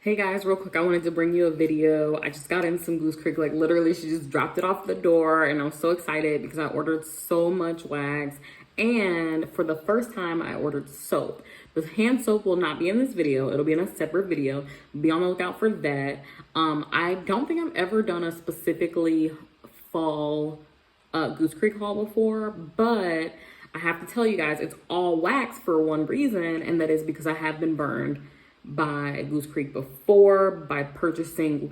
Hey guys, real quick, I wanted to bring you a video. I just got in some Goose Creek, like literally she just dropped it off the door and I'm so excited because I ordered so much wax and for the first time I ordered soap. The hand soap will not be in this video. It'll be in a separate video. Be on the lookout for that. I don't think I've ever done a specifically fall Goose Creek haul before, but I have to tell you guys it's all wax for one reason, and that is because I have been burned by Goose Creek before by purchasing.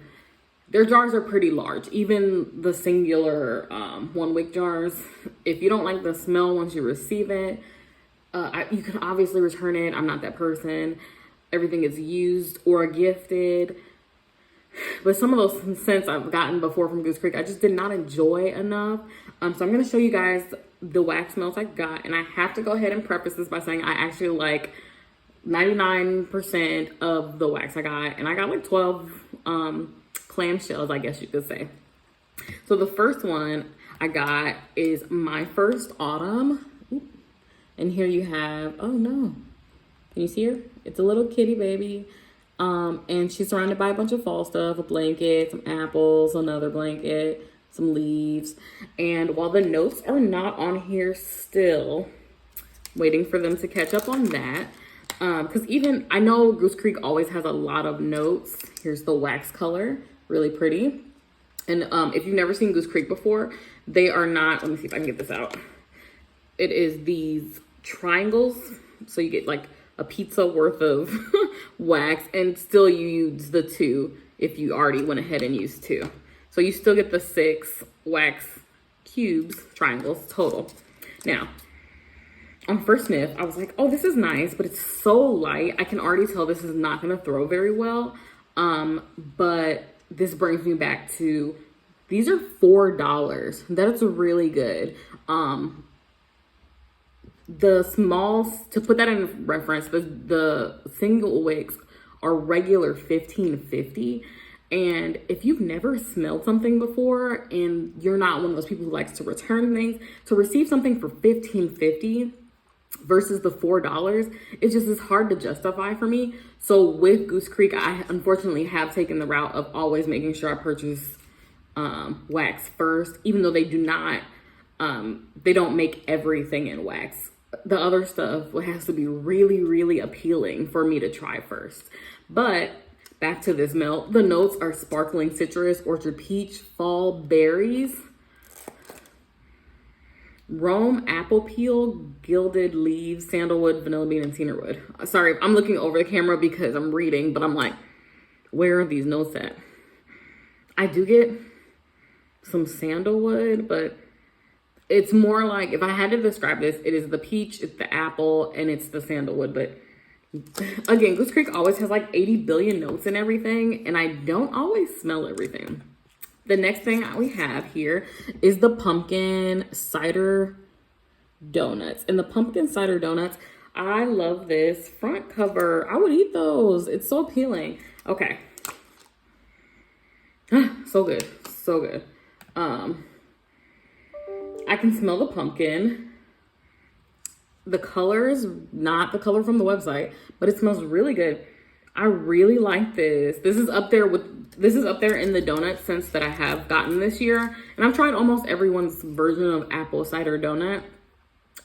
Their jars are pretty large, even the singular 1 wick jars. If you don't like the smell once you receive it, you can obviously return it. I'm not that person. Everything is used or gifted. But some of those scents I've gotten before from Goose Creek, I just did not enjoy enough. So I'm going to show you guys the wax smells I got. And I have to go ahead and preface this by saying I actually like 99% of the wax I got. And I got like 12 clamshells, I guess you could say. So the first one I got is My First Autumn. And here you have, oh no, can you see her? It's a little kitty baby. And she's surrounded by a bunch of fall stuff, a blanket, some apples, another blanket, some leaves. And while the notes are not on here still, waiting for them to catch up on that. Because even, I know Goose Creek always has a lot of notes. Here's the wax color, really pretty. And if you've never seen Goose Creek before, they are not, let me see if I can get this out. It is these triangles. So you get like a pizza worth of wax, and still you use the 2 if you already went ahead and used 2. So you still get the 6 wax cubes, triangles total. Now, on first sniff, I was like, oh, this is nice, but it's so light. I can already tell this is not gonna throw very well. But this brings me back to, these are $4. That's really good. The smalls, to put that in reference, the single wicks are regular $15.50. And if you've never smelled something before and you're not one of those people who likes to return things, to receive something for $15.50 versus the $4, it just is hard to justify for me. So with Goose Creek, I unfortunately have taken the route of always making sure I purchase wax first, even though they do not, they don't make everything in wax. The other stuff has to be really, really appealing for me to try first. But back to this melt. The notes are sparkling citrus, orchard peach, fall berries, Rome apple peel, gilded leaves, sandalwood, vanilla bean, and cedarwood. Sorry, I'm looking over the camera because I'm reading, but I'm like, where are these notes at? I do get some sandalwood, but it's more like, if I had to describe this, it is the peach, it's the apple, and it's the sandalwood. But again, Goose Creek always has like 80 billion notes and everything, and I don't always smell everything. The next thing we have here is the pumpkin cider donuts. And the pumpkin cider donuts, I love this front cover. I would eat those. It's so appealing. Okay. So good. So good. I can smell the pumpkin. The color is not the color from the website, but it smells really good. I really like this. This is up there in the donut scents that I have gotten this year. And I've tried almost everyone's version of apple cider donut.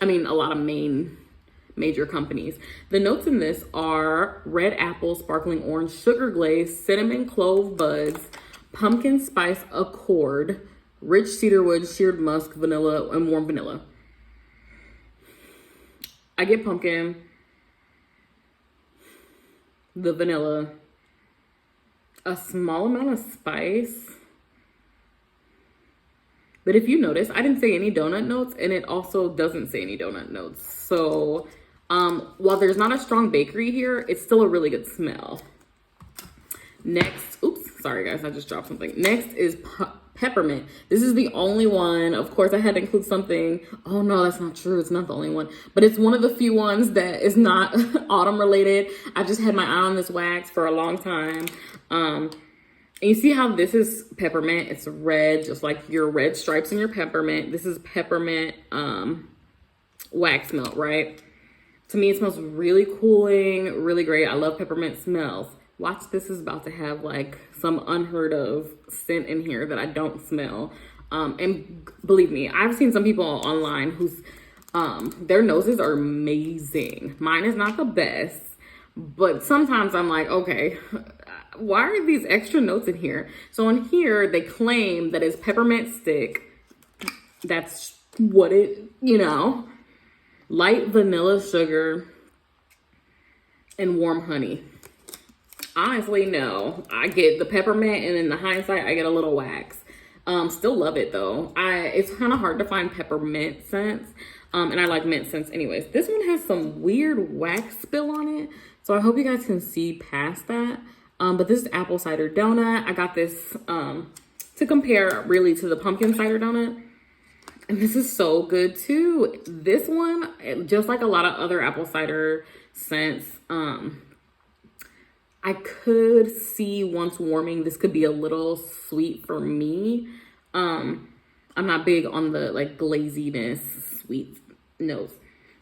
I mean, a lot of major companies. The notes in this are red apple, sparkling orange, sugar glaze, cinnamon clove buds, pumpkin spice accord, rich cedarwood, sheared musk, vanilla, and warm vanilla. I get pumpkin, the vanilla, a small amount of spice. But if you notice, I didn't say any donut notes, and it also doesn't say any donut notes. So while there's not a strong bakery here, it's still a really good smell. Next, oops, sorry guys, I just dropped something. Next is Peppermint. This is the only one. Of course, I had to include something. Oh no, that's not true. It's not the only one, but it's one of the few ones that is not autumn related. I just had my eye on this wax for a long time. And you see how this is peppermint. It's red, just like your red stripes in your peppermint. This is peppermint wax melt, right? To me, it smells really cooling, really great. I love peppermint smells. Watch, this is about to have like some unheard of scent in here that I don't smell. And believe me, I've seen some people online whose their noses are amazing. Mine is not the best, but sometimes I'm like, okay, why are these extra notes in here? So in here, they claim that it's peppermint stick. That's what it, light vanilla sugar and warm honey. Honestly, no. I get the peppermint, and in the hindsight, I get a little wax. Still love it though. It's kind of hard to find peppermint scents. And I like mint scents anyways. This one has some weird wax spill on it, so I hope you guys can see past that. But this is apple cider donut. I got this to compare really to the pumpkin cider donut. And this is so good too. This one, just like a lot of other apple cider scents, I could see once warming, this could be a little sweet for me. I'm not big on the like glaziness, sweet notes.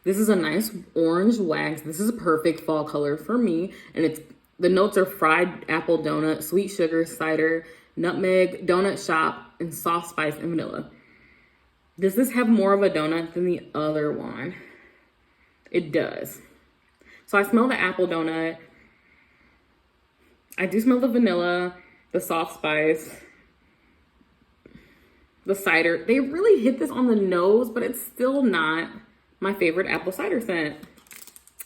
This is a nice orange wax. This is a perfect fall color for me. And the notes are fried apple donut, sweet sugar, cider, nutmeg, donut shop, and soft spice and vanilla. Does this have more of a donut than the other one? It does. So I smell the apple donut. I do smell the vanilla, the soft spice, the cider. They really hit this on the nose, but it's still not my favorite apple cider scent.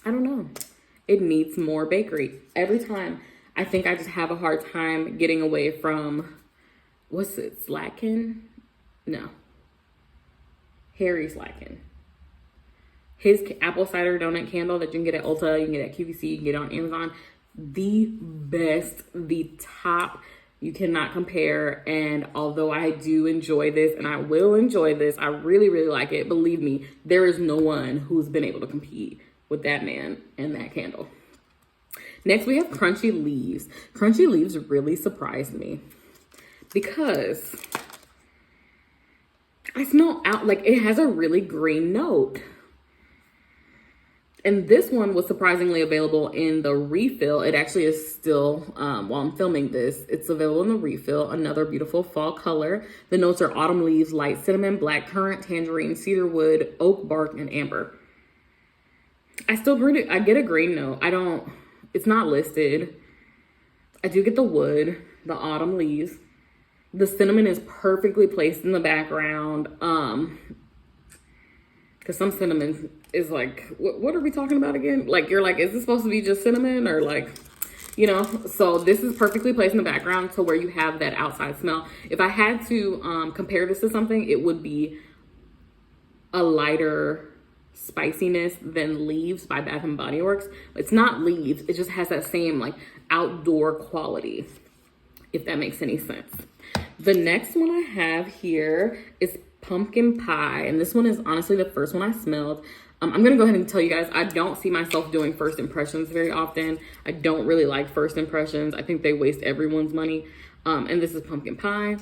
I don't know. It needs more bakery. Every time, I think I just have a hard time getting away from, what's it, Slatkin? No. Harry Slatkin. His apple cider donut candle that you can get at Ulta, you can get at QVC, you can get on Amazon. The best, the top, you cannot compare. And although I do enjoy this and I will enjoy this, I really, really like it. Believe me, there is no one who's been able to compete with that man and that candle. Next, we have Crunchy Leaves. Crunchy Leaves really surprised me because I smell out like it has a really green note. And this one was surprisingly available in the refill. It actually is still, while I'm filming this, it's available in the refill. Another beautiful fall color. The notes are autumn leaves, light cinnamon, black currant, tangerine, cedar wood, oak bark, and amber. I get a green note. It's not listed. I do get the wood, the autumn leaves. The cinnamon is perfectly placed in the background. Because some cinnamon is like, what are we talking about again? Like, you're like, is this supposed to be just cinnamon? Or like, so this is perfectly placed in the background to where you have that outside smell. If I had to compare this to something, it would be a lighter spiciness than Leaves by Bath and Body Works. It's not Leaves. It just has that same like outdoor quality, if that makes any sense. The next one I have here is Pumpkin Pie, and this one is honestly the first one I smelled. I'm gonna go ahead and tell you guys, I don't see myself doing first impressions very often. I don't really like first impressions. I think they waste everyone's money. And this is Pumpkin Pie.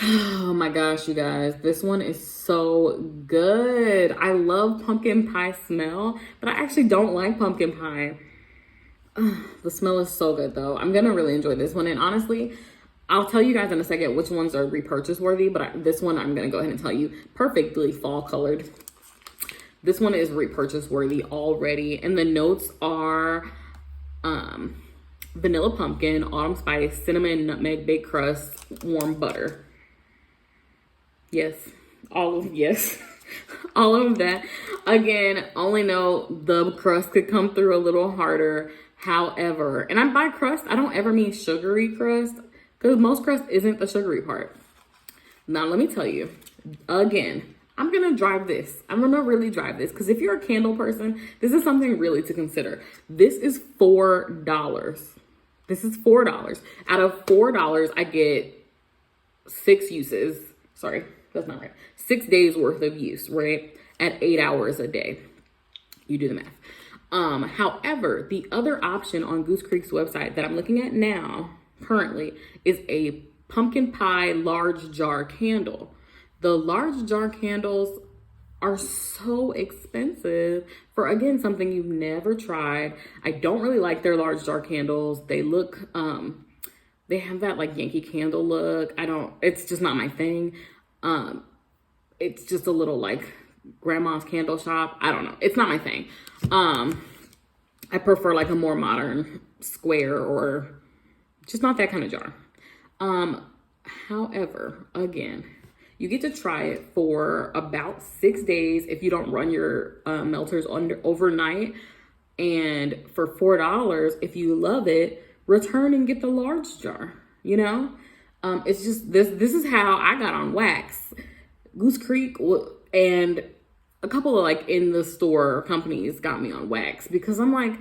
Oh my gosh, you guys, this one is so good. I love pumpkin pie smell, but I actually don't like pumpkin pie. The smell is so good though. I'm gonna really enjoy this one, and honestly, I'll tell you guys in a second which ones are repurchase worthy, but this one I'm gonna go ahead and tell you, perfectly fall colored. This one is repurchase worthy already, and the notes are vanilla pumpkin, autumn spice, cinnamon, nutmeg, baked crust, warm butter. Yes, all of that. Again, only know the crust could come through a little harder. However, and by crust, I don't ever mean sugary crust, because most crust isn't the sugary part. Now, let me tell you, again, I'm going to drive this. I'm going to really drive this, because if you're a candle person, this is something really to consider. This is $4. This is $4. Out of $4, I get 6 uses. Sorry, that's not right. 6 days worth of use, right? At 8 hours a day. You do the math. However, the other option on Goose Creek's website that I'm looking at now, currently, is a pumpkin pie large jar candle. The large jar candles are so expensive for, again, something you've never tried. I don't really like their large jar candles. They look, they have that like Yankee Candle look. It's just not my thing. It's just a little like grandma's candle shop. I don't know. It's not my thing. I prefer like a more modern square or just not that kind of jar. However, again, you get to try it for about 6 days if you don't run your melters overnight. And for $4, if you love it, return and get the large jar, you know? It's just, this is how I got on wax. Goose Creek and a couple of like in the store companies got me on wax because I'm like,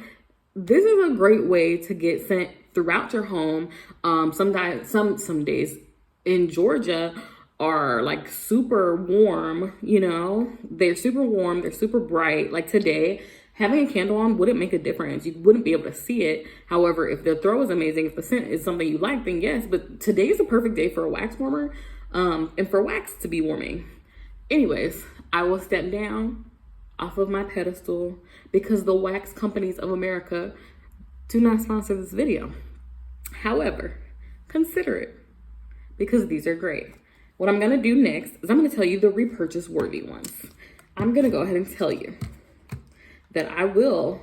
this is a great way to get sent throughout your home. Some days in Georgia are like super warm, you know, they're super warm, they're super bright. Like today, having a candle on wouldn't make a difference. You wouldn't be able to see it. However, if the throw is amazing, if the scent is something you like, then yes, but today is a perfect day for a wax warmer, and for wax to be warming. Anyways, I will step down off of my pedestal because the wax companies of America do not sponsor this video. However, consider it because these are great. What I'm gonna do next is I'm gonna tell you the repurchase worthy ones. I'm gonna go ahead and tell you that I will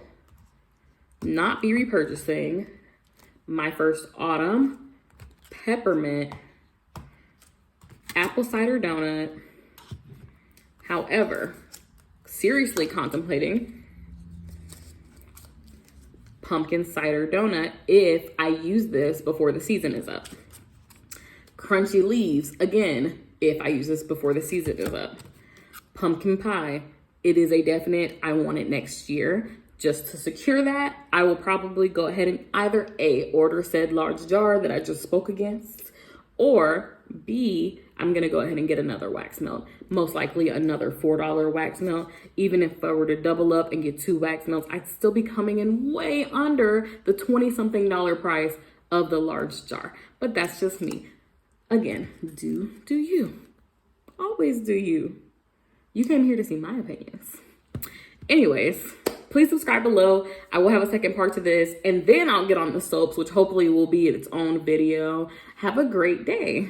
not be repurchasing my first autumn peppermint apple cider donut. However, seriously contemplating pumpkin cider donut if I use this before the season is up. Crunchy leaves, again, if I use this before the season is up. Pumpkin pie, it is a definite, I want it next year. Just to secure that, I will probably go ahead and either A, order said large jar that I just spoke against, or B, I'm gonna go ahead and get another wax melt. Most likely another $4 wax melt. Even if I were to double up and get 2 wax melts, I'd still be coming in way under the 20-something price of the large jar. But that's just me. Again, do you. Always do you. You came here to see my opinions. Anyways, please subscribe below. I will have a second part to this, and then I'll get on the soaps, which hopefully will be its own video. Have a great day.